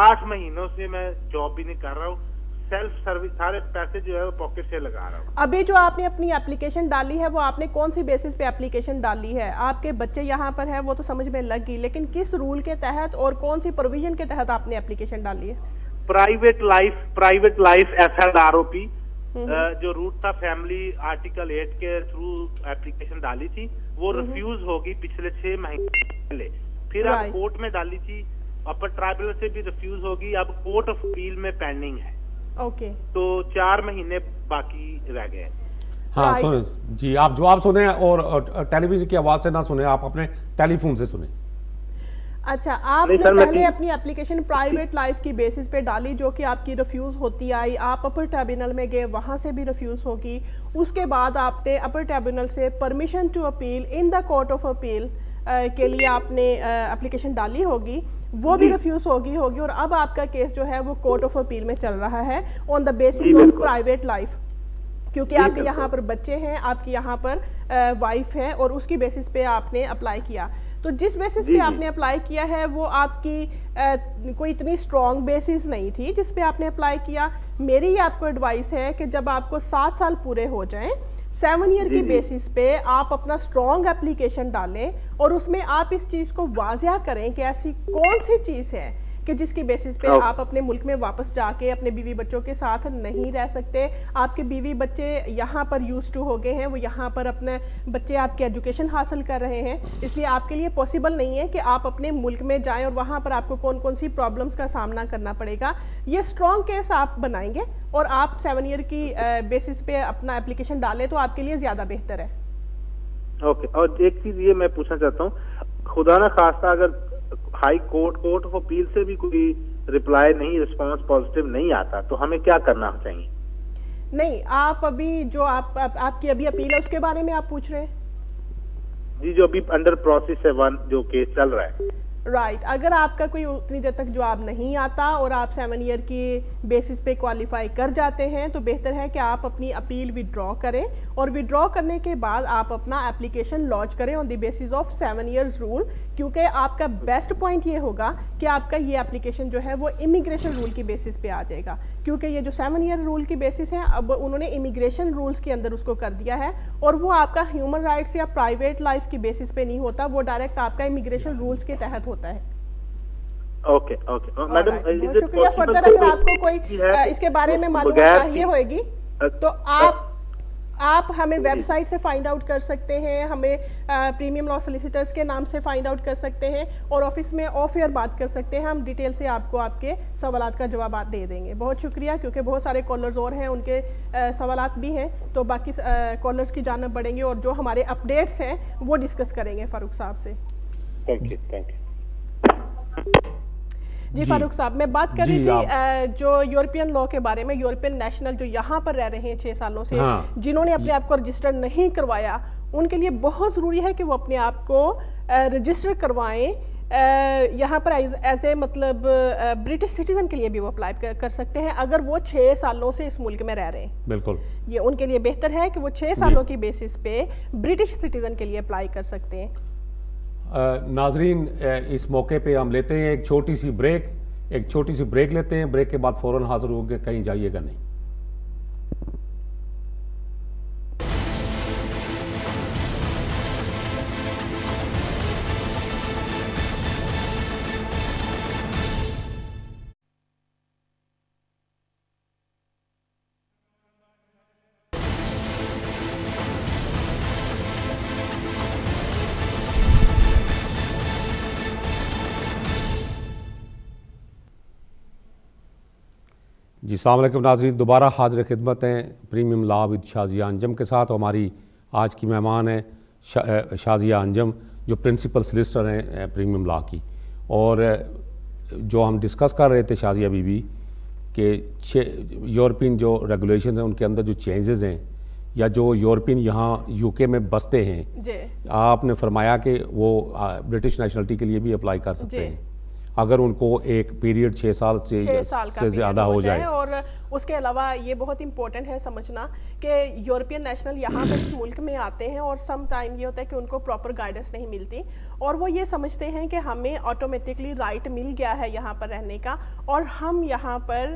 8 مہینوں سے میں جاب بھی نہیں کر رہا ہوں, سیلف سروس, سارے پیسے جو ہے وہ پاکٹ سے لگا رہا ہوں. ابھی جو آپ نے اپنی اپلیکیشن ڈالی ہے وہ آپ نے کون سی بیسس پہ اپلیکیشن ڈالی ہے؟ آپ کے بچے یہاں پر ہے وہ تو سمجھ میں لگ گئی, لیکن کس رول کے تحت اور کون سی پروویژن کے تحت آپ نے اپلیکیشن ڈالی ہے؟ پرائیویٹ لائف SLROP جو روٹ تھا فیملی آرٹیکل 8 کے تھرو اپلیکیشن ڈالی تھی, وہ ریفیوز ہوگی پچھلے 6 مہینے پہلے. پھر اب کورٹ میں ڈالی تھی, اپر ٹرائبل سے بھی ریفیوز ہوگی, اب کورٹ آف اپیل میں پینڈنگ ہے. اوکے, تو 4 مہینے باقی رہ گئے. ہاں سنیں جی, آپ جواب سنیں اور ٹیلی ویژن کی آواز سے نہ سنیں, آپ اپنے ٹیلی فون سے سنیں. اچھا, آپ نے پہلے اپنی اپلیکیشن پرائیویٹ لائف کی بیسس پہ ڈالی جو کہ آپ کی ریفیوز ہوتی آئی, آپ اپر ٹریبونل میں گئے وہاں سے بھی ریفیوز ہوگی, اس کے بعد آپ نے اپر ٹریبونل سے permission to appeal in the court of appeal کے لیے آپ نے اپلیکیشن ڈالی ہوگی, وہ بھی ریفیوز ہوگی اور اب آپ کا کیس جو ہے وہ کورٹ آف اپیل میں چل رہا ہے on the basis of private life, کیونکہ آپ کے یہاں پر بچے ہیں, آپ کی یہاں پر وائف ہے, اور اس کی بیسس پہ آپ نے اپلائی کیا. تو جس بیسس پہ آپ نے اپلائی کیا ہے وہ آپ کی کوئی اتنی اسٹرانگ بیسس نہیں تھی جس پہ آپ نے اپلائی کیا. میری آپ کو ایڈوائس ہے کہ جب آپ کو 7 سال پورے ہو جائیں, 7 ایئر کی بیسس پہ آپ اپنا اسٹرانگ اپلیکیشن ڈالیں, اور اس میں آپ اس چیز کو واضح کریں کہ ایسی کون سی چیز ہے کہ جس کی بیسس پہ آپ اپنے ملک میں واپس جا کے اپنے بیوی بچوں کے ساتھ نہیں رہ سکتے. آپ کے بیوی بچے یہاں پر یوز ٹو ہو گئے ہیں, وہ یہاں پر اپنے بچے آپ کے ایجوکیشن حاصل کر رہے ہیں, اس لیے آپ کے لیے پاسبل نہیں ہے کہ آپ اپنے ملک میں جائیں اور وہاں پر آپ کو کون سی پرابلمس کا سامنا کرنا پڑے گا. یہ اسٹرانگ کیس آپ بنائیں گے اور آپ 7 ایئر کی بیسس پہ اپنا اپلیکیشن ڈالیں تو آپ کے لیے زیادہ بہتر ہے. اوکے, اور ایک چیز یہ میں پوچھنا چاہتا ہوں, خدا نہ خواستہ اگر ہائی کورٹ آف اپیل سے بھی کوئی ریپلائی نہیں, رسپانس پازیٹیو نہیں آتا, تو ہمیں کیا کرنا چاہیے؟ نہیں, آپ ابھی جو آپ کی ابھی اپیل ہے اس کے بارے میں آپ پوچھ رہے ہیں؟ جی, جو ابھی انڈر پروسیس ہے 1 جو کیس چل رہا ہے. رائٹ, اگر آپ کا کوئی اتنی دیر تک جواب نہیں آتا اور آپ 7 ایئر کی بیسس پہ کوالیفائی کر جاتے ہیں تو بہتر ہے کہ آپ اپنی اپیل وڈرا کریں, اور وڈرا کرنے کے بعد آپ اپنا اپلیکیشن لانچ کریں on the basis of 7 years rule, کیونکہ آپ کا بیسٹ پوائنٹ یہ ہوگا کہ آپ کا یہ اپلیکیشن جو ہے وہ امیگریشن رول کی بیسس پہ آ جائے گا, کیونکہ یہ جو 7 ایئر رول کی بیسس ہے اب انہوں نے امیگریشن رولز کے اندر اس کو کر دیا ہے, اور وہ آپ کا ہیومن رائٹس یا پرائیویٹ لائف کی بیسس پہ نہیں ہوتا, وہ ڈائریکٹ آپ کا امیگریشن رولز کے تحت ہوتا ہے. اوکے میڈم, بہت شکریہ. فردر اگر آپ کو کوئی اس کے بارے میں معلومات چاہیے ہوئے گی تو آپ ہمیں ویب سائٹ سے فائنڈ آؤٹ کر سکتے ہیں, ہمیں پریمیم لا سولیسیٹرز کے نام سے فائنڈ آؤٹ کر سکتے ہیں, اور آفس میں آف ایئر بات کر سکتے ہیں, ہم ڈیٹیل سے آپ کو آپ کے سوالات کا جوابات دے دیں گے. بہت شکریہ, کیونکہ بہت سارے کالرز اور ہیں, ان کے سوالات بھی ہیں, تو باقی کالرز کی جانب بڑھیں گے اور جو ہمارے اپڈیٹس ہیں وہ ڈسکس کریں گے فاروق صاحب سے. Thank you. جی فاروق صاحب, میں بات کر رہی تھی جو یورپین لا کے بارے میں. یورپین نیشنل جو یہاں پر رہ رہے ہیں 6 سالوں سے, جنہوں نے اپنے آپ کو رجسٹر نہیں کروایا, ان کے لیے بہت ضروری ہے کہ وہ اپنے آپ کو رجسٹر کروائیں. یہاں پر ایز اے مطلب برٹش سٹیزن کے لیے بھی وہ اپلائی کر سکتے ہیں اگر وہ 6 سالوں سے اس ملک میں رہ رہے ہیں. بالکل, یہ ان کے لیے بہتر ہے کہ وہ 6 سالوں کی بیسس پہ برٹش سٹیزن کے لیے اپلائی کر سکتے ہیں. ناظرین, اس موقع پہ ہم لیتے ہیں ایک چھوٹی سی بریک لیتے ہیں. بریک کے بعد فوراً حاضر ہو کے کہیں جائیے گا نہیں. جی السلام علیکم ناظرین, دوبارہ حاضر خدمت ہیں پریمیم لا ود شازیہ انجم کے ساتھ. ہماری آج کی مہمان ہیں شازیہ انجم, جو پرنسپل سلیسٹر ہیں پریمیم لا کی. اور جو ہم ڈسکس کر رہے تھے شازیہ بی بی کہ یورپین جو ریگولیشنز ہیں ان کے اندر جو چینجز ہیں, یا جو یورپین یہاں یو کے میں بستے ہیں, آپ نے فرمایا کہ وہ برٹش نیشنلٹی کے لیے بھی اپلائی کر سکتے ہیں اگر ان کو ایک پیریڈ 6 سال سے زیادہ ہو جائے, اور اس کے علاوہ یہ بہت امپورٹنٹ ہے سمجھنا کہ یورپین نیشنل یہاں پر اس ملک میں آتے ہیں اور سم ٹائم یہ ہوتا ہے کہ ان کو پراپر گائیڈنس نہیں ملتی اور وہ یہ سمجھتے ہیں کہ ہمیں آٹومیٹکلی رائٹ مل گیا ہے یہاں پر رہنے کا اور ہم یہاں پر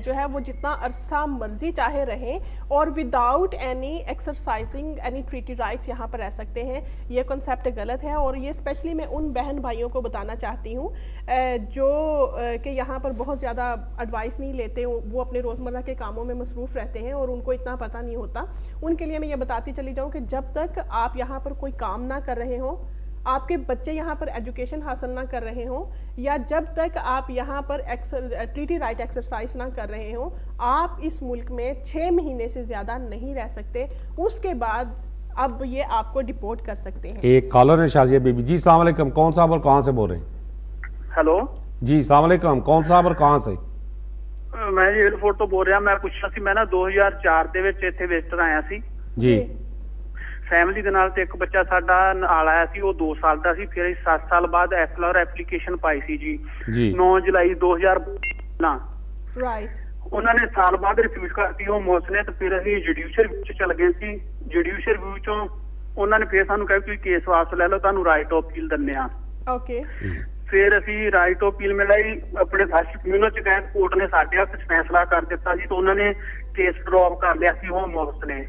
جو ہے وہ جتنا عرصہ مرضی چاہے رہیں اور without any exercising any treaty rights یہاں پر رہ سکتے ہیں. یہ کنسیپٹ غلط ہے اور یہ اسپیشلی میں ان بہن بھائیوں کو بتانا چاہتی ہوں جو کہ یہاں پر بہت زیادہ ایڈوائس نہیں لیتے, وہ اپنے روزمرہ کے کاموں میں مصروف رہتے ہیں اور ان کو اتنا پتہ نہیں ہوتا. ان کے لیے میں یہ بتاتی چلی جاؤں کہ جب تک آپ یہاں پر کوئی کام نہ کر رہے ہوں, آپ کے بچے یہاں پر ایجوکیشن حاصل نہ کر رہے ہوں یا جب تک آپ یہاں پر ٹریٹی رائٹ ایکسرسائز نہ کر رہے ہوں, آپ اس ملک میں 6 مہینے سے زیادہ نہیں رہ سکتے. اس کے بعد اب یہ آپ کو ڈپورٹ کر سکتے ہیں. ایک کالر ہے شازیہ بی بی. جی السلام علیکم, کون صاحب اور کہاں سے بول رہے ہیں؟ ہیلو جی السلام علیکم, کون صاحب اور کہاں سے؟ میں جی ایئرپورٹ ਤੋਂ ਬੋਲ ਰਿਹਾ. ਮੈਂ ਪੁੱਛਣਾ ਸੀ, ਮੈਂ ਨਾ 2004 ਦੇ ਵਿੱਚ ਇੱਥੇ ਵਿਜ਼ਟਰ ਆਇਆ ਸੀ ਜੀ ਫੈਮਿਲੀ ਦੇ ਨਾਲ ਤੇ ਇੱਕ ਬੱਚਾ ਸਾਡਾ ਨਾਲ ਆਇਆ ਸੀ, ਉਹ 2 ਸਾਲ ਦਾ ਸੀ. ਫਿਰ ਅਸੀਂ 7 ਸਾਲ ਬਾਅਦ ਐਫਲਰ ਐਪਲੀਕੇਸ਼ਨ ਪਾਈ ਸੀ ਜੀ 9 ਜੁਲਾਈ 2012. ਰਾਈਟ. ਉਹਨਾਂ ਨੇ ਸਾਲ ਬਾਅਦ ਰਿਫਿਊਜ਼ ਕਰਤੀ ਉਹ ਮੌਸ ਨੇ, ਤੇ ਫਿਰ ਅਸੀਂ ਜੁਡੀਸ਼ੀਅਲ ਵਿੱਚ ਚਲ ਗਏ ਸੀ. ਜੁਡੀਸ਼ੀਅਲ ਰਿਵਿਊ ਚੋਂ ਉਹਨਾਂ ਨੇ ਫਿਰ ਸਾਨੂੰ ਕਿਹਾ ਤੁਸੀਂ ਕੇਸ ਵਾਪਸ ਲੈ ਲਓ, ਤੁਹਾਨੂੰ ਰਾਈਟ ਆਫ ਅਪੀਲ ਦਿੰਦੇ ਆ. ਓਕੇ. ਫਿਰ ਅਸੀਂ ਰਾਈਟ ਆਫ ਅਪੀਲ ਮਿਲਾਈ, ਆਪਣੇ ਫਸਟ ਟ੍ਰਿਬਿਊਨਲ ਚ ਗਏ, ਕੋਰਟ ਨੇ ਸਾਡੇ ਹੱਥ ਚ ਫੈਸਲਾ ਕਰ ਦਿੱਤਾ ਜੀ, ਤੇ ਉਹਨਾਂ ਨੇ ਕੇਸ ਡਰੌਪ ਕਰ ਲਿਆ ਸੀ ਹੋਮ ਆਫਿਸ ਨੇ.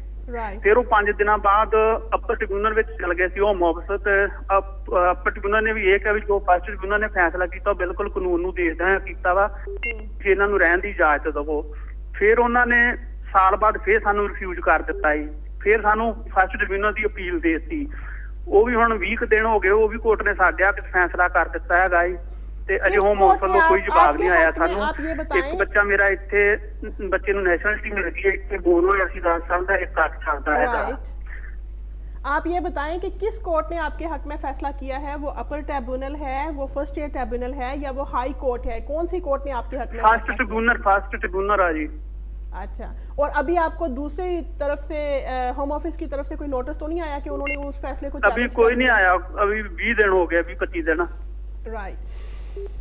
ਫਿਰ ਉਹ 5 ਦਿਨਾਂ ਬਾਅਦ ਅਪਰ ਟ੍ਰਿਬਿਊਨਲ ਵਿੱਚ ਚਲ ਗਏ ਸੀ ਹੋਮ ਆਫਿਸ, ਤੇ ਅਪਰ ਟ੍ਰਿਬਿਊਨਲ ਨੇ ਵੀ ਇਹ ਕਿਹਾ ਵੀ ਜੋ ਫਸਟ ਟ੍ਰਿਬਿਊਨਲ ਨੇ ਫੈਸਲਾ ਕੀਤਾ ਉਹ ਬਿਲਕੁਲ ਕਾਨੂੰਨ ਨੂੰ ਦੇਖਦਾ ਕੀਤਾ ਵਾ, ਕਿ ਇਹਨਾਂ ਨੂੰ ਰਹਿਣ ਦੀ ਇਜਾਜ਼ਤ ਦਵੋ. ਫਿਰ ਉਹਨਾਂ ਨੇ ਸਾਲ ਬਾਅਦ ਫਿਰ ਸਾਨੂੰ ਰਿਫਿਊਜ਼ ਕਰ ਦਿੱਤਾ ਜੀ. ਫਿਰ ਸਾਨੂੰ ਫਸਟ ਟ੍ਰਿਬਿਊਨਲ ਦੀ ਅਪੀਲ ਦੇ ਦਿੱਤੀ, ਉਹ ਵੀ ਹੁਣ 20 ਦਿਨ ਹੋ ਗਏ, ਉਹ ਵੀ ਕੋਰਟ ਨੇ ਸਾਡੇ ਹੱਥ ਫੈਸਲਾ ਕਰ ਦਿੱਤਾ ਹੈਗਾ ਜੀ, ਤੇ ਅਜੇ ਹੋਮ ਆਫਿਸ ਵੱਲੋਂ ਕੋਈ ਜਵਾਬ ਨਹੀਂ ਆਇਆ ਸਾਨੂੰ. ਇੱਕ ਬੱਚਾ ਮੇਰਾ ਇੱਥੇ ਬੱਚੇ ਨੂੰ ਨੈਸ਼ਨਲਿਟੀ ਮਿਲ ਗਈ ਹੈ, ਇੱਥੇ ਬੋਰ ਹੋਇਆ ਸੀ 10 ਸਾਲ ਦਾ, ਇੱਕ 8 ਸਾਲ ਦਾ ਹੈਗਾ. آپ یہ بتائیں کہ کس کورٹ نے آپ کے حق میں فیصلہ کیا ہے؟ وہ اپر ٹریبونل ہے, وہ فرسٹ ایئر ٹریبونل ہے یا وہ ہائی کورٹ ہے؟ کون سی کورٹ نے آپ کے حق میں فرسٹ ٹریبونل ہے جی. اچھا, اور ابھی آپ کو دوسری طرف سے ہوم آفس کی طرف سے کوئی نوٹس تو نہیں آیا کہ انہوں نے اس فیصلے کو؟ ابھی کوئی نہیں آیا, ابھی 20 دن ہو گئے, ابھی 25 دن. رائٹ.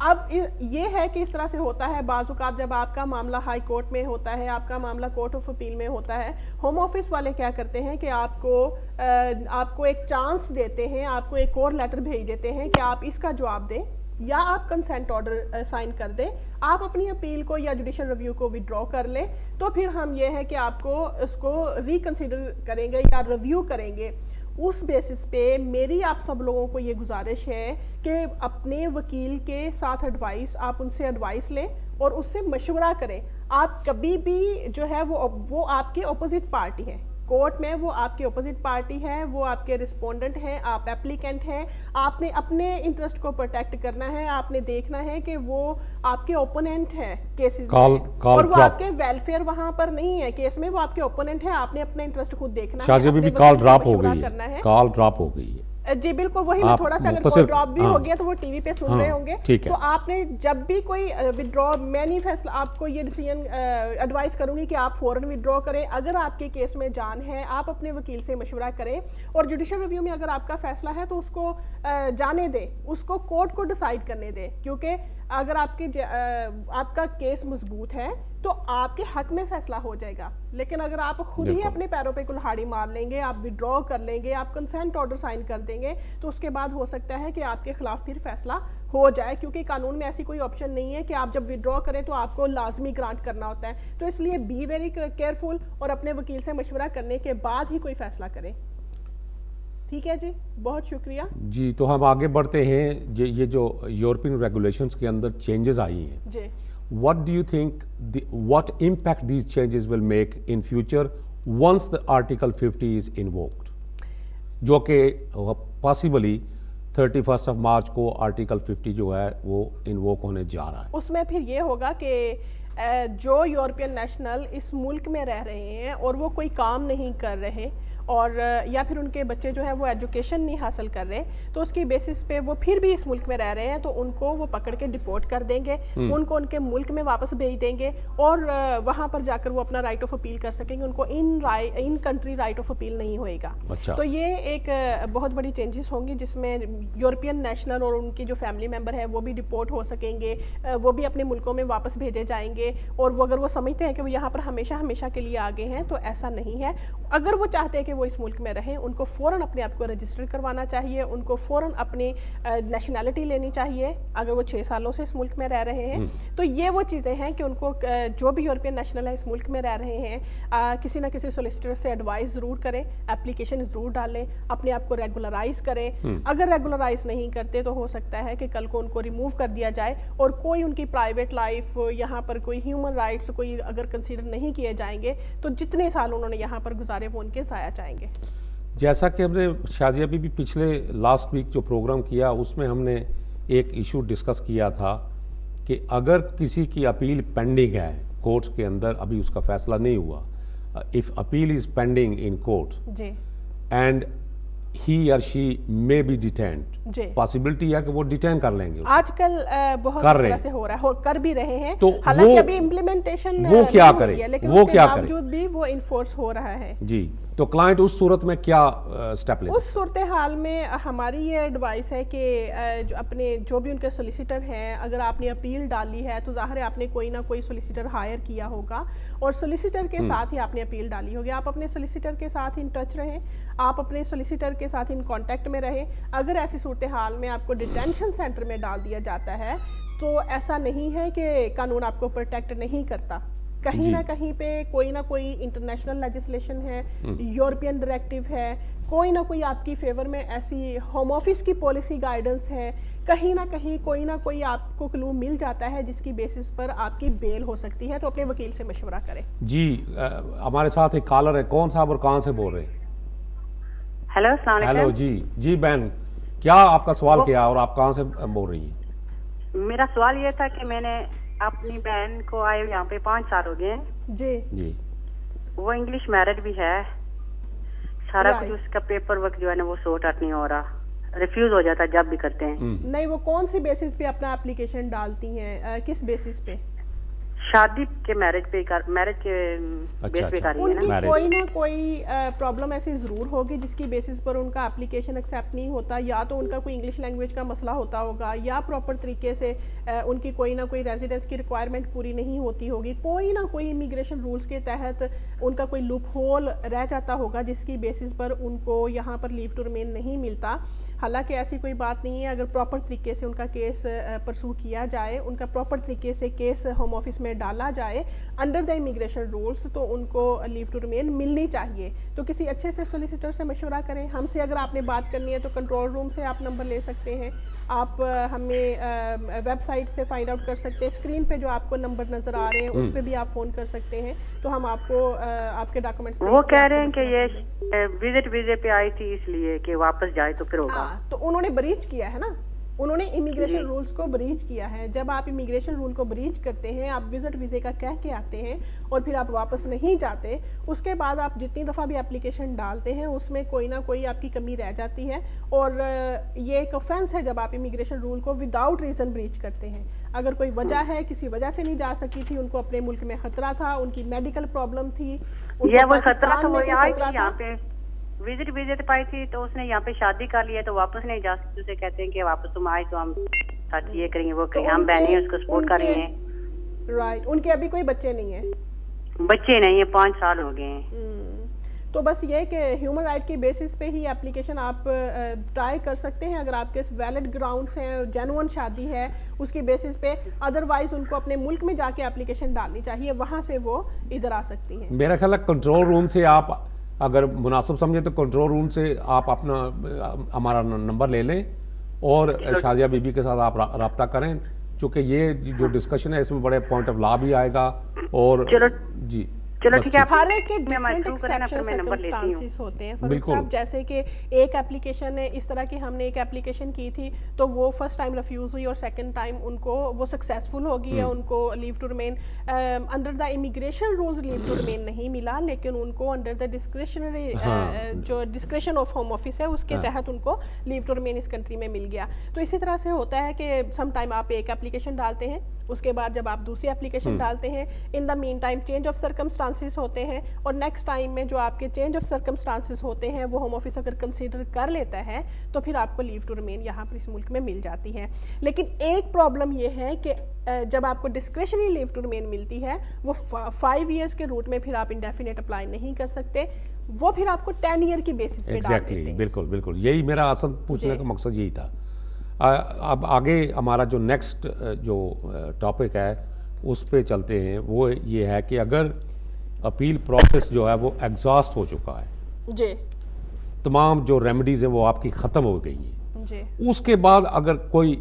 اب یہ ہے کہ اس طرح سے ہوتا ہے بعض اوقات جب آپ کا معاملہ ہائی کورٹ میں ہوتا ہے, آپ کا معاملہ کورٹ آف اپیل میں ہوتا ہے, ہوم آفس والے کیا کرتے ہیں کہ آپ کو ایک چانس دیتے ہیں, آپ کو ایک اور لیٹر بھیج دیتے ہیں کہ آپ اس کا جواب دیں یا آپ کنسنٹ آرڈر سائن کر دیں, آپ اپنی اپیل کو یا جوڈیشل ریویو کو وڈرا کر لیں, تو پھر ہم یہ ہے کہ آپ کو اس کو ریکنسیڈر کریں گے یا ریویو کریں گے. اس بیسس پہ میری آپ سب لوگوں کو یہ گزارش ہے کہ اپنے وکیل کے ساتھ ایڈوائس, آپ ان سے ایڈوائس لیں اور اس سے مشورہ کریں. آپ کبھی بھی جو ہے وہ آپ کے اپوزٹ پارٹی ہے کورٹ میں, وہ آپ کے اپوزٹ پارٹی ہے, وہ آپ کے رسپونڈنٹ ہیں, آپ ایپلیکنٹ ہیں. آپ نے اپنے انٹرسٹ کو پروٹیکٹ کرنا ہے, آپ نے دیکھنا ہے کہ وہ آپ کے اوپوننٹ ہے کیسز میں, اور وہ آپ کے ویلفیئر وہاں پر نہیں ہے کیس میں, وہ آپ کے اوپوننٹ ہے. آپ نے اپنا انٹرسٹ خود دیکھنا ہے. شازیہ بی بی کال ڈراپ ہو گئی ہے, کال ڈراپ ہو گئی ہے. جی بالکل, وہی میں تھوڑا سا اگر کوئی ڈراپ بھی ہو گیا تو وہ ٹی وی پہ سن رہے ہوں گے. تو آپ نے جب بھی کوئی وڈرا, میں نہیں فیصلہ آپ کو یہ ڈیسیژن ایڈوائز کروں گی کہ آپ فوراً وڈرا کریں. اگر آپ کے کیس میں جان ہے, آپ اپنے وکیل سے مشورہ کریں, اور جوڈیشل ریویو میں اگر آپ کا فیصلہ ہے تو اس کو جانے دیں, اس کو کورٹ کو ڈیسائیڈ کرنے دیں, کیونکہ اگر آپ کا کیس مضبوط ہے تو آپ کے حق میں فیصلہ ہو جائے گا. لیکن اگر آپ خود ہی اپنے پیروں پہ کلہاڑی مار لیں گے, آپ وڈرا کر لیں گے, آپ کنسنٹ آرڈر سائن کر دیں گے, تو اس کے بعد ہو سکتا ہے کہ آپ کے خلاف پھر فیصلہ ہو جائے, کیونکہ قانون میں ایسی کوئی آپشن نہیں ہے کہ آپ جب وڈرا کریں تو آپ کو لازمی گرانٹ کرنا ہوتا ہے. تو اس لیے بی ویری کیئرفل اور اپنے وکیل سے مشورہ کرنے کے بعد ہی کوئی فیصلہ کریں. ٹھیک ہے جی, بہت شکریہ. جی تو ہم آگے بڑھتے ہیں. یہ جو یورپین ریگولیشنز کے اندر چینجز آئی ہیں, جی what do you think what impact these changes will make in future once the Article 50 is invoked, جو کہ possibly 31st of March کو Article 50 جو ہے وہ انووک ہونے جا رہا ہے. اس میں پھر یہ ہوگا کہ جو یورپین نیشنل اس ملک میں رہ رہے ہیں اور وہ کوئی کام نہیں کر رہے اور یا پھر ان کے بچے جو ہے وہ ایجوکیشن نہیں حاصل کر رہے تو اس کی بیسس پہ وہ پھر بھی اس ملک میں رہ رہے ہیں تو ان کو وہ پکڑ کے ڈپورٹ کر دیں گے, ان کو ان کے ملک میں واپس بھیج دیں گے اور وہاں پر جا کر وہ اپنا رائٹ آف اپیل کر سکیں گے, ان کو in country right of appeal نہیں ہوئے گا. تو یہ ایک بہت بڑی چینجز ہوں گی جس میں یورپین نیشنل اور ان کی جو فیملی ممبر ہے وہ بھی ڈپورٹ ہو سکیں گے, وہ بھی اپنے ملکوں میں واپس بھیجے جائیں گے, اور وہ اگر وہ سمجھتے ہیں کہ وہ یہاں پر ہمیشہ ہمیشہ کے لیے آگے ہیں تو ایسا نہیں ہے. اگر وہ چاہتے ہیں کہ وہ اس ملک میں رہیں ان کو فوراً اپنے آپ کو رجسٹر کروانا چاہیے, ان کو فوراً اپنی نیشنلٹی لینی چاہیے اگر وہ 6 سالوں سے اس ملک میں رہ رہے ہیں. تو یہ وہ چیزیں ہیں کہ ان کو جو بھی یورپین نیشنل ہے اس ملک میں رہ رہے ہیں کسی نہ کسی سولیسیٹر سے ایڈوائز ضرور کریں, اپلیکیشن ضرور ڈالیں, اپنے آپ کو ریگولرائز کریں. اگر ریگولرائز نہیں کرتے تو ہو سکتا ہے کہ کل کو ان کو ریموو کر دیا جائے اور کوئی ان کی پرائیویٹ لائف یہاں پر کوئی ہیومن رائٹس کوئی اگر کنسیڈر نہیں کیے جائیں گے تو جتنے سال انہوں نے یہاں پر گزارے وہ ان کے ضائع جائیں گے. جیسا کہ ہم نے شازیہ بی بی پچھلے لاسٹ ویک جو پروگرام کیا اس میں ہم نے ایک ایشو ڈسکس کیا تھا کہ اگر کسی کی اپیل پینڈنگ ہے کورٹس کے اندر, ابھی اس کا فیصلہ نہیں ہوا, if appeal is pending in court and he or she may be detained, possibility ہے کہ وہ ڈیٹین کر لیں گے. آج کل بہت طرح سے ہو رہا ہے, کر بھی رہے ہیں, تو حالانکہ ابھی امپلیمنٹیشن وہ کیا کرے, لیکن وہ کیا کرے باوجود بھی وہ انفورس ہو رہا ہے. جی, تو کلائنٹ اس صورت میں کیا سٹیپ لے سکتے؟ اس صورتحال میں ہماری یہ ایڈوائس ہے کہ اپنے جو بھی ان کے سولیسیٹر ہیں, اگر آپ نے اپیل ڈالی ہے تو ظاہر ہے آپ نے کوئی نہ کوئی سولیسیٹر ہائر کیا ہوگا اور سولیسیٹر کے ساتھ ہی آپ نے اپیل ڈالی ہوگی. آپ اپنے سولیسیٹر کے ساتھ ان ٹچ رہیں, آپ اپنے سولیسیٹر کے ساتھ ان کانٹیکٹ میں رہیں. اگر ایسی صورتحال میں آپ کو ڈیٹینشن سینٹر میں ڈال دیا جاتا ہے تو ایسا نہیں ہے کہ قانون آپ کو پروٹیکٹ نہیں کرتا, کہیں نہ کہیں پہ کوئی نہ کوئی انٹرنیشنل لیجسلیشن ہے, یورپین ڈائریکٹیو ہے, کوئی نہ کوئی آپ کی فیور میں ایسی ہوم آفس کی پالیسی گائیڈنس ہے, کہیں نہ کہیں کوئی نہ کوئی آپ کو کلو مل جاتا ہے جس کی بیسس پر آپ کی بیل ہو سکتی ہے. تو اپنے وکیل سے مشورہ کریں. جی, ہمارے ساتھ ایک کالر ہے, کون صاحب اور کہاں سے بول رہے ہیں؟ ہیلو, السلام علیکم. ہیلو, جی بہن, کیا آپ کا سوال کیا اور آپ کہاں سے بول رہی ہیں؟ میرا سوال یہ تھا کہ میں نے اپنی بہن کو آئے یہاں پہ 5 سال ہو گئے ہیں. جی, وہ انگلش میرڈ بھی ہے, سارا کچھ اس کا پیپر ورک جو ہے نا وہ سورٹ آؤٹ نہیں ہو رہا, ریفیوز ہو جاتا جب بھی کرتے ہیں. نہیں, وہ کون سی بیسس پہ اپنا اپلیکیشن ڈالتی ہیں, کس بیسس پہ؟ شادی کے میرج پہ میرج کے بیس پہ کر رہی ہے نا. کوئی نہ کوئی پرابلم ایسی ضرور ہوگی جس کی بیسس پر ان کا اپلیکیشن ایکسیپٹ نہیں ہوتا, یا تو ان کا کوئی انگلش لینگویج کا مسئلہ ہوتا ہوگا, یا پراپر طریقے سے ان کی کوئی نہ کوئی ریزیڈنس کی ریکوائرمنٹ پوری نہیں ہوتی ہوگی, کوئی نہ کوئی امیگریشن رولز کے تحت ان کا کوئی لوپ ہول رہ جاتا ہوگا جس کی بیسس پر ان کو یہاں پر لیو ٹو ریمین نہیں ملتا. حالانکہ ایسی کوئی بات نہیں ہے, اگر پراپر طریقے سے ان کا کیس پرسو کیا جائے, ان کا پراپر طریقے سے کیس ہوم آفس میں ڈالا جائے انڈر دا امیگریشن رولز, تو ان کو لیو ٹو ریمین ملنی چاہیے. تو کسی اچھے سے سولیسیٹر سے مشورہ کریں. ہم سے اگر آپ نے بات کرنی ہے تو کنٹرول روم سے آپ نمبر لے سکتے ہیں, آپ ہمیں ویب سائٹ سے فائنڈ آؤٹ کر سکتے ہیں, اسکرین پہ جو آپ کو نمبر نظر آ رہے ہیں اس پہ بھی آپ فون کر سکتے ہیں, تو ہم آپ کو آپ کے ڈاکومنٹس. وہ کہہ رہے ہیں کہ یہ وزٹ ویزے پہ آئی تھی اس لیے کہ واپس جائے تو پھر ہوگا. تو انہوں نے بریچ کیا ہے نا, انہوں نے امیگریشن رولز کو بریچ کیا ہے. جب آپ امیگریشن رول کو بریچ کرتے ہیں, آپ وزٹ ویزے کا کہہ کے آتے ہیں اور پھر آپ واپس نہیں جاتے, اس کے بعد آپ جتنی دفعہ بھی اپلیکیشن ڈالتے ہیں اس میں کوئی نہ کوئی آپ کی کمی رہ جاتی ہے, اور یہ ایک آفینس ہے جب آپ امیگریشن رول کو وداؤٹ ریزن بریچ کرتے ہیں. اگر کوئی وجہ ہے, کسی وجہ سے نہیں جا سکی تھی, ان کو اپنے ملک میں خطرہ تھا, ان کی میڈیکل پرابلم تھی, وہ خطرہ تھا, وہ یہاں پہ وزٹ پائی تھی, تو اس نے یہاں پہ شادی کر لی ہے تو واپس نہیں جا سکتے. اسے کہتے ہیں کہ واپس تم آئے تو ہم ساتھ یہ کریں گے, وہ کریں گے, ہم بہنیں اس کو سپورٹ کر رہی ہیں. رائٹ, ان کے ابھی کوئی بچے نہیں ہیں, بچے نہیں ہیں, 5 سال ہو گئے ہیں. تو بس یہ کہ ہیومن رائٹ کی بیسس پہ ہی اپلیکیشن آپ ٹرائی کر سکتے ہیں اگر آپ کے ویلڈ گراؤنڈس ہیں, جینوئن شادی ہے اس کی بیسس پہ. ادروائز ان کو اپنے ملک میں جا کے اپلیکیشن ڈالنی چاہیے, وہاں سے وہ ادھر آ سکتی ہیں. میرا خیال ہے کنٹرول روم سے آپ اگر مناسب سمجھے تو کنٹرول روم سے آپ اپنا ہمارا نمبر لے لیں اور شازیہ بی بی کے ساتھ آپ رابطہ کریں, چونکہ یہ جو ڈسکشن ہے اس میں بڑے پوائنٹ آف لا بھی آئے گا. اور جی چلو ٹھیک ہے, ہر ایک کے ڈفرینٹ ایکسیپشن سرکمسٹانسز ہوتے ہیں. فاروق صاحب جیسے کہ ایک اپلیکیشن ہے, اس طرح کی ہم نے ایک اپلیکیشن کی تھی تو وہ فرسٹ ٹائم ریفیوز ہوئی اور سیکنڈ ٹائم ان کو وہ سکسیزفل ہو گئی ہے, ان کو leave to remain under the immigration rules leave to remain نہیں ملا, لیکن ان کو انڈر دا ڈسکریشنری جو ڈسکریشن آف ہوم آفس ہے اس کے تحت ان کو لیو ٹو ریمین اس کنٹری میں مل گیا. تو اسی طرح سے ہوتا ہے کہ سم ٹائم آپ ایک اپلیکیشن ڈالتے ہیں, اس کے بعد جب آپ دوسری اپلیکیشن ڈالتے ہیں, ان دا مین ٹائم چینج آف سرکمسٹانسز ہوتے ہیں, اور نیکسٹ ٹائم میں جو آپ کے چینج آف سرکمسٹانسز ہوتے ہیں وہ ہوم آفس اگر کنسیڈر کر لیتا ہے تو پھر آپ کو لیو ٹو ریمین یہاں پر اس ملک میں مل جاتی ہے. لیکن ایک پرابلم یہ ہے کہ جب آپ کو ڈسکریشنری لیو ٹو ریمین ملتی ہے وہ 5 ایئرس کے روٹ میں پھر آپ انڈیفینیٹ اپلائی نہیں کر سکتے, وہ پھر آپ کو 10 ایئر کی بیسس پہ ڈال دیتے ہیں. بالکل بالکل, یہی میرا اصل پوچھنے کا مقصد یہی تھا. اب آگے ہمارا جو نیکسٹ جو ٹاپک ہے اس پہ چلتے ہیں. وہ یہ ہے کہ اگر اپیل پروسیس جو ہے وہ ایگزاسٹ ہو چکا ہے جی, تمام جو ریمیڈیز ہیں وہ آپ کی ختم ہو گئی ہیں جی, اس کے بعد اگر کوئی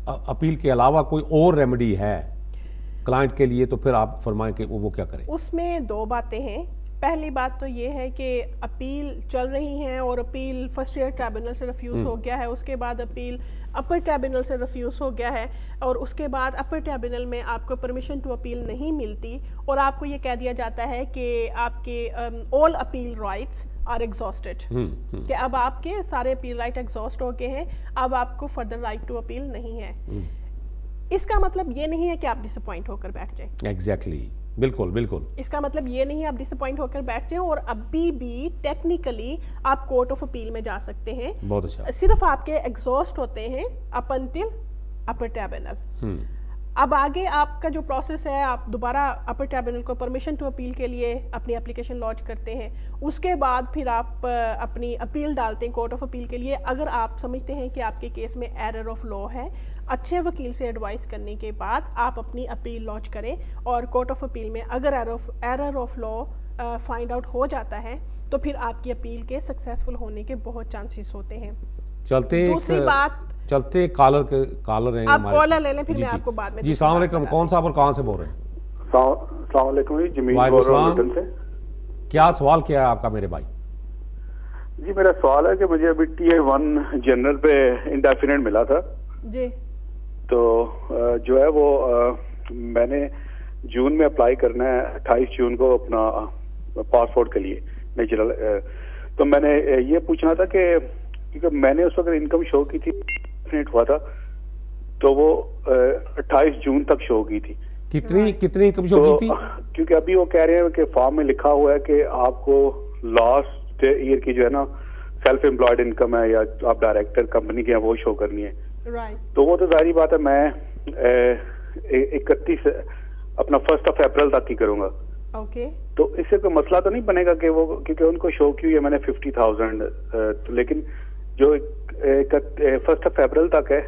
اپیل کے علاوہ کوئی اور ریمیڈی ہے کلائنٹ کے لیے تو پھر آپ فرمائیں کہ وہ کیا کریں. اس میں 2 باتیں ہیں. پہلی بات تو یہ ہے کہ اپیل چل رہی ہیں اور اپیل فرسٹ ایئر ٹریبونل سے ریفیوز ہو گیا ہے, اس کے بعد اپیل اپر ٹریبونل سے ریفیوز ہو گیا ہے, اور اس کے بعد اپر ٹریبونل میں آپ کو پرمیشن ٹو اپیل نہیں ملتی, اور آپ کو یہ کہہ دیا جاتا ہے کہ آپ کے آل اپیل رائٹس آر ایگزاسٹڈ, کہ اب آپ کے سارے اپیل رائٹ ایگزاسٹ ہو گئے ہیں, اب آپ کو فردر رائٹ ٹو اپیل نہیں ہے. اس کا مطلب یہ نہیں ہے کہ آپ ڈس اپوائنٹ ہو کر بیٹھ جائیں. ایگزیکٹلی, بالکل بالکل, اس کا مطلب یہ نہیں ہے آپ ڈس اپوائنٹ ہو کر بیٹھ جائیں, اور ابھی بھی ٹیکنیکلی آپ کورٹ آف اپیل میں جا سکتے ہیں. بہت اچھا. صرف آپ کے ایگزاسٹ ہوتے ہیں اپ انٹل اپر ٹریبونل. اب آگے آپ کا جو پروسیس ہے, آپ دوبارہ اپر ٹریبونل کو پرمیشن ٹو اپیل کے لیے اپنی اپلیکیشن لانچ کرتے ہیں, اس کے بعد پھر آپ اپنی اپیل ڈالتے ہیں کورٹ آف اپیل کے لیے. اگر آپ سمجھتے ہیں کہ آپ کے کیس میں ایرر آف لا ہے, اچھے وکیل سے ایڈوائز کرنے کے بعد آپ اپنی اپیل لانچ کریں, اور کورٹ آف اپیل میں اگر error of law find out ہو جاتا ہے تو پھر آپ کی اپیل کے سکسیزفل ہونے کے بہت چانسز ہوتے ہیں. دوسری بات, چلتے کالر ہیں, آپ کالر لے لیں پھر میں آپ کو بعد میں. جی السلام علیکم, کون صاحب اور کہاں سے بول رہے ہیں؟ السلام علیکم جی, جمیل بول رہا ہوں سے. کیا سوال کیا ہے آپ کا میرے بھائی؟ جی میرا سوال ہے کہ مجھے ابھی ٹیئر 1 جنرل پہ انڈیفینیٹ ملا تھا جی, تو جو ہے وہ میں نے جون میں اپلائی کرنا ہے 28 جون کو اپنا پاسپورٹ کے لیے نیچرل. تو میں نے یہ پوچھنا تھا کہ کیونکہ میں نے اس وقت انکم شو کی تھی, ہوا تھا تو وہ 28 جون تک شو کی تھی. کتنی انکم شو کی تھی؟ کیونکہ ابھی وہ کہہ رہے ہیں کہ فارم میں لکھا ہوا ہے کہ آپ کو لاسٹ ایئر کی جو ہے نا سیلف امپلائڈ انکم ہے یا آپ ڈائریکٹر کمپنی کے ہیں وہ شو کرنی ہے. تو وہ تو ظاہری بات ہے میں 31 اپنا 1 اپریل تک ہی کروں گا. تو اس سے کوئی مسئلہ تو نہیں بنے گا کہ وہ, کیونکہ ان کو شو کی ہوئی ہے میں نے 50,000, لیکن جو 1 اپریل تک ہے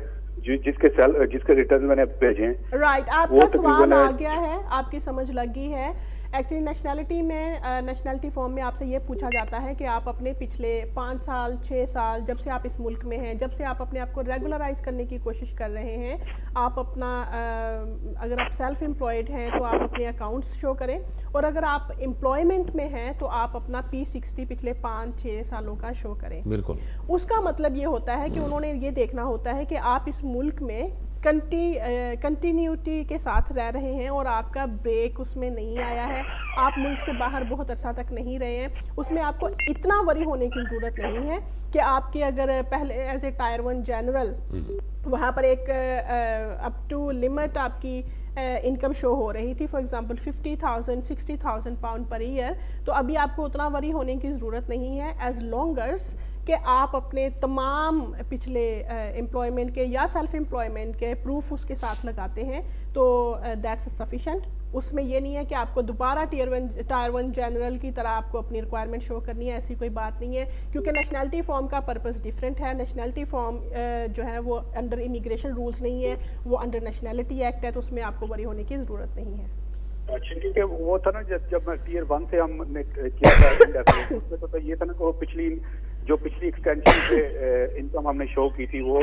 جس کے ریٹرن میں نے بھیجے ہیں. رائٹ, آپ کا سوال آ گیا ہے, آپ کی سمجھ لگی ہے. ایکچولی نیشنلٹی میں نیشنلٹی فارم میں آپ سے یہ پوچھا جاتا ہے کہ آپ اپنے پچھلے 5 سال 6 سال جب سے آپ اس ملک میں ہیں, جب سے آپ اپنے آپ کو ریگولرائز کرنے کی کوشش کر رہے ہیں, آپ اپنا اگر آپ سیلف امپلائڈ ہیں تو آپ اپنے اکاؤنٹس شو کریں, اور اگر آپ امپلائمنٹ میں ہیں تو آپ اپنا P60 پچھلے 5-6 سالوں کا شو کریں. بالکل. اس کا مطلب یہ ہوتا ہے کہ انہوں نے یہ دیکھنا ہوتا ہے کہ آپ اس ملک میں کنٹینیوٹی کے ساتھ رہ رہے ہیں اور آپ کا بریک اس میں نہیں آیا ہے, آپ ملک سے باہر بہت عرصہ تک نہیں رہے ہیں. اس میں آپ کو اتنا وری ہونے کی ضرورت نہیں ہے کہ آپ کے اگر پہلے ایز اے ٹائر 1 جنرل وہاں پر ایک اپ ٹو لمٹ آپ کی انکم شو ہو رہی تھی, for example 50,000-60,000 pound per year, تو ابھی آپ کو اتنا وری ہونے کی ضرورت نہیں ہے ایز لانگ ایز کہ آپ اپنے تمام پچھلے امپلائمنٹ کے یا سیلف امپلائمنٹ کے پروف اس کے ساتھ لگاتے ہیں تو دیٹس سفیشینٹ. اس میں یہ نہیں ہے کہ آپ کو دوبارہ ٹائر 1 جنرل کی طرح آپ کو اپنی ریکوائرمنٹ شو کرنی ہے, ایسی کوئی بات نہیں ہے, کیونکہ نیشنلٹی فارم کا پرپز ڈیفرنٹ ہے. نیشنلٹی فارم جو ہے وہ انڈر امیگریشن رولز نہیں ہے, وہ انڈر نیشنلٹی ایکٹ ہے, تو اس میں آپ کو وری ہونے کی ضرورت نہیں ہے. اچھا, کیونکہ وہ تھا نا جب میں ٹیئر 1 سے ہم نے کیا تھا تو یہ تھا نا کہ وہ پچھلی ایکسٹینشن پہ انکم ہم نے شو کی تھی وہ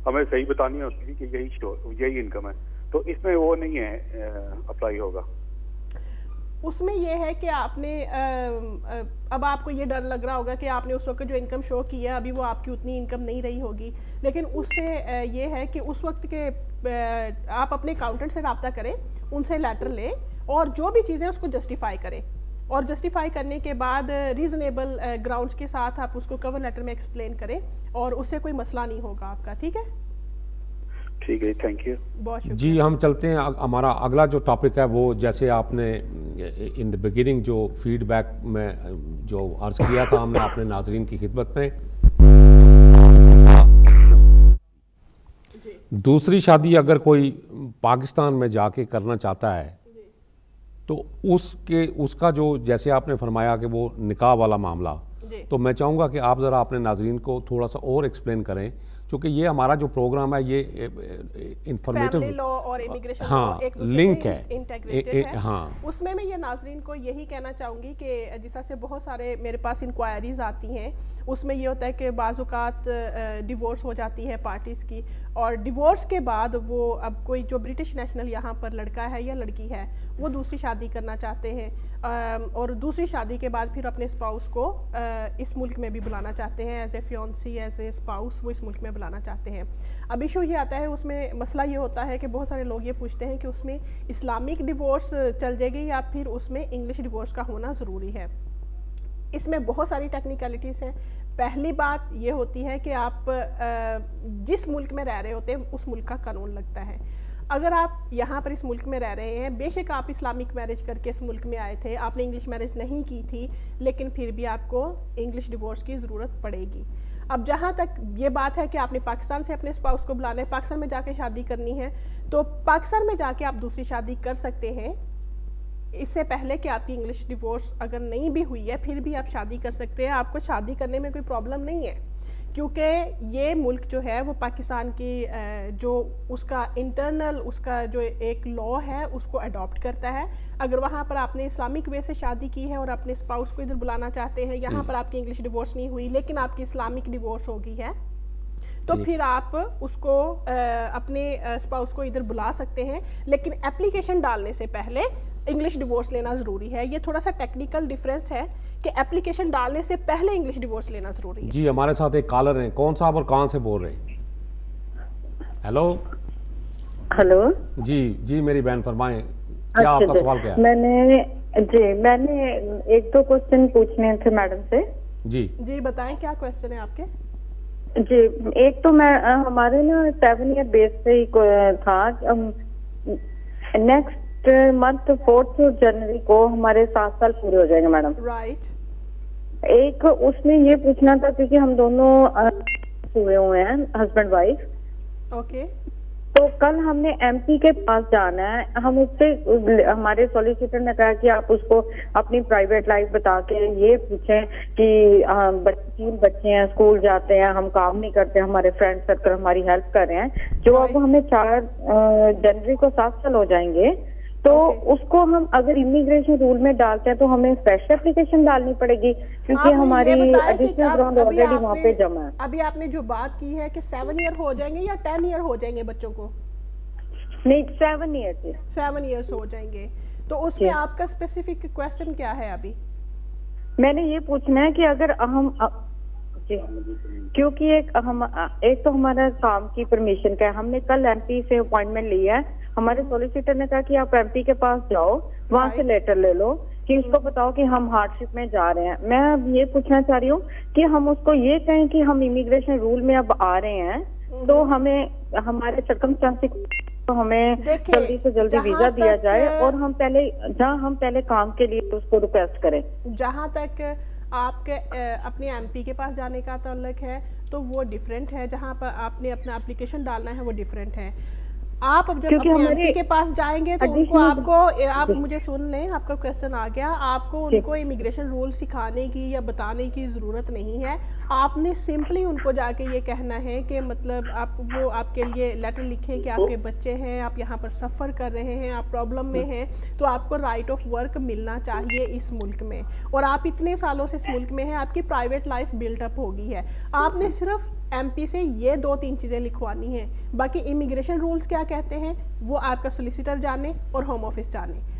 ہمیں صحیح بتانی ہوتی تھی کہ یہی انکم ہے, تو اس میں وہ نہیں ہے اپلائی ہوگا. اس میں یہ ہے کہ آپ نے اب آپ کو یہ ڈر لگ رہا ہوگا کہ آپ نے اس وقت جو انکم شو کی ہے ابھی وہ آپ کی اتنی انکم نہیں رہی ہوگی، لیکن اس سے یہ ہے کہ اس وقت کے آپ اپنے اکاؤنٹنٹ سے رابطہ کریں، ان سے لیٹر لیں اور جو بھی چیزیں اس کو جسٹیفائی کریں، اور جسٹیفائی کرنے کے بعد ریزنیبل گراؤنڈز کے ساتھ آپ اس کو کور لیٹر میں ایکسپلین کریں اور اس سے کوئی مسئلہ نہیں ہوگا آپ کا. ٹھیک ہے، ٹھیک ہے، تھینک یو. بہت شکریہ. جی ہم چلتے ہیں. ہمارا اگلا جو ٹاپک ہے وہ جیسے آپ نے ان دی بگننگ جو فیڈ بیک میں جو عرض کیا تھا ہم نے اپنے ناظرین کی خدمت میں، دوسری شادی اگر کوئی پاکستان میں جا کے کرنا چاہتا ہے تو اس کا جو جیسے آپ نے فرمایا کہ وہ نکاح والا معاملہ، تو میں چاہوں گا کہ آپ ذرا اپنے ناظرین کو تھوڑا سا اور ایکسپلین کریں، چونکہ یہ ہمارا جو پروگرام ہے یہ انفارمیٹو فیملی لا اور امیگریشن ہاں ایک لنک ہے انٹیگریٹڈ ہے. ہاں اس میں یہ ناظرین کو یہی کہنا چاہوں گی کہ جس طرح سے بہت سارے میرے پاس انکوائریز آتی ہیں، اس میں یہ ہوتا ہے کہ بعض اوقات ڈیورس ہو جاتی ہے پارٹیز کی، اور ڈیورس کے بعد وہ اب کوئی جو برٹش نیشنل یہاں پر لڑکا ہے یا لڑکی ہے وہ دوسری شادی کرنا چاہتے ہیں، اور دوسری شادی کے بعد پھر اپنے اسپاؤس کو اس ملک میں بھی بلانا چاہتے ہیں as a fiancée, as a spouse, وہ اس ملک میں بلانا چاہتے ہیں. اب ایشو یہ آتا ہے، اس میں مسئلہ یہ ہوتا ہے کہ بہت سارے لوگ یہ پوچھتے ہیں کہ اس میں اسلامک ڈیورس چل جائے گی یا پھر اس میں انگلش ڈیورس کا ہونا ضروری ہے. اس میں بہت ساری ٹیکنیکلٹیز ہیں. پہلی بات یہ ہوتی ہے کہ آپ جس ملک میں رہ رہے ہوتے ہیں اس ملک کا قانون لگتا ہے. اگر آپ یہاں پر اس ملک میں رہ رہے ہیں، بے شک آپ اسلامک میرج کر کے اس ملک میں آئے تھے، آپ نے انگلش میرج نہیں کی تھی، لیکن پھر بھی آپ کو انگلش ڈیورس کی ضرورت پڑے گی. اب جہاں تک یہ بات ہے کہ آپ نے پاکستان سے اپنے اسپاؤس کو بلانا ہے، پاکستان میں جا کے شادی کرنی ہے، تو پاکستان میں جا کے آپ دوسری شادی کر سکتے ہیں. اس سے پہلے کہ آپ کی انگلش ڈیورس اگر نہیں بھی ہوئی ہے پھر بھی آپ شادی کر سکتے ہیں. آپ کو شادی کرنے میں کوئی پرابلم نہیں ہے، کیونکہ یہ ملک جو ہے وہ پاکستان کی جو اس کا انٹرنل اس کا جو ایک لا ہے اس کو اڈاپٹ کرتا ہے. اگر وہاں پر آپ نے اسلامک وے سے شادی کی ہے اور اپنے اسپاؤس کو ادھر بلانا چاہتے ہیں، یہاں پر آپ کی انگلش ڈیورس نہیں ہوئی لیکن آپ کی اسلامک ڈیورس ہو گئی ہے، تو پھر آپ اس کو اپنے اسپاؤس کو ادھر بلا سکتے ہیں، لیکن اپلیکیشن ڈالنے سے پہلے انگلش ڈیورس لینا ضروری ہے. یہ تھوڑا سا ٹیکنیکل ڈیفرنس ہے کہ اپلیکیشن ڈالنے سے پہلے انگلش ڈیورس لینا ضروری ہے. جی ہمارے ساتھ ایک کالر ہیں. کون صاحب اور کہاں سے بول رہے ہیں؟ ہیلو. ہلو. جی میری بہن فرمائیں، کیا آپ کا سوال کیا ہے؟ میں نے ایک دو کوسچن پوچھنے تھے میڈم سے. جی بتائیں کیا کوسچن ہے آپ کے؟ جی ایک تو میں ہمارے نا 7 ایئر بیس سے ہی تھا، نیکسٹ منتھ 4 جنوری کو ہمارے 7 سال پورے ہو جائیں گے میڈم. رائٹ. ایک اس میں یہ پوچھنا تھا کیونکہ ہم دونوں ہوئے ہوئے ہیں ہسبینڈ وائف. اوکے. تو کل ہم نے ایم پی کے پاس جانا ہے. ہم اس سے ہمارے سولیسیٹر نے کہا کہ آپ اس کو اپنی پرائیویٹ لائف بتا کے یہ پوچھیں کہ 3 بچے ہیں، اسکول جاتے ہیں، ہم کام نہیں کرتے، ہمارے فرینڈ سرکل ہماری ہیلپ کر رہے ہیں. جو اب ہمیں 4 جنوری کو 7 سال ہو جائیں گے، تو اس کو ہم اگر امیگریشن رول میں ڈالتے ہیں تو ہمیں اسپیشل اپلیکیشن ڈالنی پڑے گی کیونکہ ہماری ایڈیشنل گراؤنڈ آلریڈی وہاں پہ جمع ہے. ابھی آپ نے جو بات کی ہے کہ 7 ایئر ہو جائیں گے یا 10 ایئر ہو جائیں گے بچوں کو؟ نہیں 7 ایئر. 7 ایئرس ہو جائیں گے. تو اس میں آپ کا اسپیسیفک کوسچن کیا ہے ابھی؟ میں نے یہ پوچھنا ہے کہ اگر ہم کیونکہ ایک تو ہمارا کام کی پرمیشن کا ہے، ہم نے کل ایم پی سے اپوائنٹمنٹ لی ہے. ہمارے سولیسیٹر نے کہا کہ آپ ایم پی کے پاس جاؤ، وہاں سے لیٹر لے لو کہ اس کو بتاؤ کہ ہم ہارڈ شپ میں جا رہے ہیں. میں اب یہ پوچھنا چاہ رہی ہوں کہ ہم اس کو یہ کہیں کہ ہم امیگریشن رول میں اب آ رہے ہیں، تو ہمیں ہمارے سرکمسٹانس تو ہمیں جلدی سے جلدی ویزا دیا جائے اور ہم پہلے کام کے لیے اس کو ریکویسٹ کریں. جہاں تک آپ کے اپنے ایم پی کے پاس جانے کا تعلق ہے تو وہ ڈیفرنٹ ہے، جہاں پر آپ نے اپنا اپلیکیشن ڈالنا ہے وہ ڈیفرنٹ ہے. آپ اب جب اپنے ایم پی کے پاس جائیں گے تو ان کو آپ مجھے سن لیں، آپ کا کوسچن آ گیا. آپ کو ان کو امیگریشن رول سکھانے کی یا بتانے کی ضرورت نہیں ہے. آپ نے سمپلی ان کو جا کے یہ کہنا ہے کہ مطلب وہ آپ کے لیے لیٹر لکھیں کہ آپ کے بچے ہیں، آپ یہاں پر سفر کر رہے ہیں، آپ پرابلم میں ہیں، تو آپ کو رائٹ آف ورک ملنا چاہیے اس ملک میں، اور آپ اتنے سالوں سے اس ملک میں ہیں، آپ کی پرائیویٹ لائف بلڈ اپ ہوگی ہے. آپ نے صرف ایم پی سے یہ 2-3 چیزیں لکھوانی ہیں. باقی امیگریشن رولز کیا کہتے ہیں وہ آپ کا سولیسیٹر جانے اور ہوم آفس جانے.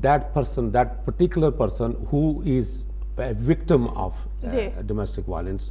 that particular person who is a victim of domestic violence,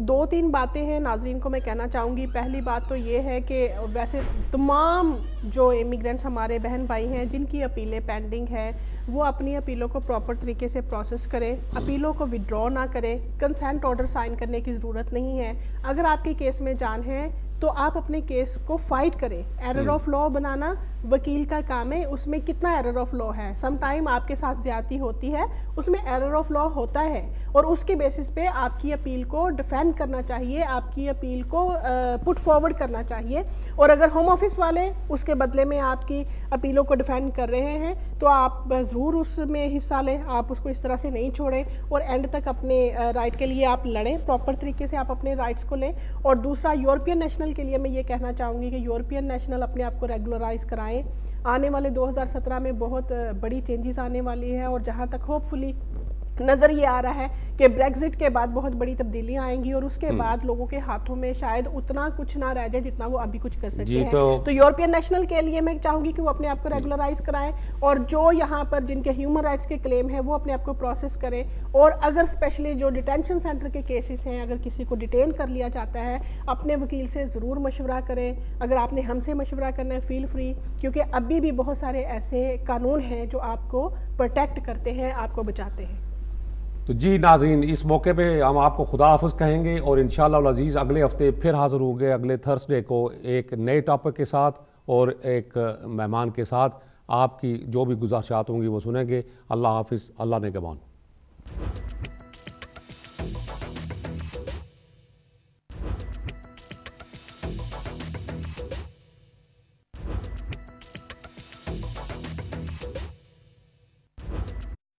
دو تین باتیں ہیں ناظرین کو میں کہنا چاہوں گی. پہلی بات تو یہ ہے کہ ویسے تمام جو امیگرینٹس ہمارے بہن بھائی ہیں جن کی اپیلیں پینڈنگ ہے وہ اپنی اپیلوں کو پراپر طریقے سے پروسیس کریں, اپیلوں کو وڈرا نہ کریں, کنسینٹ آرڈر سائن کرنے کی ضرورت نہیں ہے. اگر آپ کے کیس میں جان ہے تو آپ اپنے کیس کو فائٹ کریں. ایرر آف لا بنانا وکیل کا کام ہے, اس میں کتنا ایرر آف لا ہے, سم ٹائم آپ کے ساتھ زیادتی ہوتی ہے, اس میں ایرر آف لا ہوتا ہے اور اس کے بیسس پہ آپ کی اپیل کو ڈیفینڈ کرنا چاہیے, آپ کی اپیل کو پٹ فارورڈ کرنا چاہیے. اور اگر ہوم آفس والے اس کے بدلے میں آپ کی اپیلوں کو ڈیفینڈ کر رہے ہیں تو آپ ضرور اس میں حصہ لیں, آپ اس کو اس طرح سے نہیں چھوڑیں اور اینڈ تک اپنے رائٹ کے لیے آپ لڑیں, پراپر طریقے سے آپ اپنے رائٹس کو لیں. اور دوسرا یورپین نیشنل کے لیے میں یہ کہنا چاہوں گی کہ یورپین نیشنل اپنے آپ کو ریگولرائز کرائیں. آنے والے 2017 میں بہت بڑی چینجز آنے والی ہے اور جہاں تک ہوپ فلی نظر یہ آ رہا ہے کہ بریگزٹ کے بعد بہت بڑی تبدیلیاں آئیں گی اور اس کے بعد لوگوں کے ہاتھوں میں شاید اتنا کچھ نہ رہ جائے جتنا وہ ابھی کچھ کر سکتے ہیں. تو یورپین نیشنل کے لیے میں چاہوں گی کہ وہ اپنے آپ کو ریگولرائز کرائیں اور جو یہاں پر جن کے ہیومن رائٹس کے کلیم ہیں وہ اپنے آپ کو پروسیس کریں. اور اگر اسپیشلی جو ڈیٹینشن سینٹر کے کیسز ہیں, اگر کسی کو ڈیٹین کر لیا جاتا ہے اپنے وکیل سے ضرور مشورہ کریں. اگر آپ نے ہم سے مشورہ کرنا ہے فیل فری, کیونکہ ابھی بھی بہت سارے ایسے قانون ہیں جو آپ کو پروٹیکٹ کرتے ہیں, آپ کو بچاتے ہیں. تو جی ناظرین, اس موقع پہ ہم آپ کو خدا حافظ کہیں گے اور انشاءاللہ العزیز اگلے ہفتے پھر حاضر ہوں گے اگلے تھرسڈے کو ایک نئے ٹاپک کے ساتھ اور ایک مہمان کے ساتھ. آپ کی جو بھی گزارشات ہوں گی وہ سنیں گے. اللہ حافظ, اللہ نگہبان.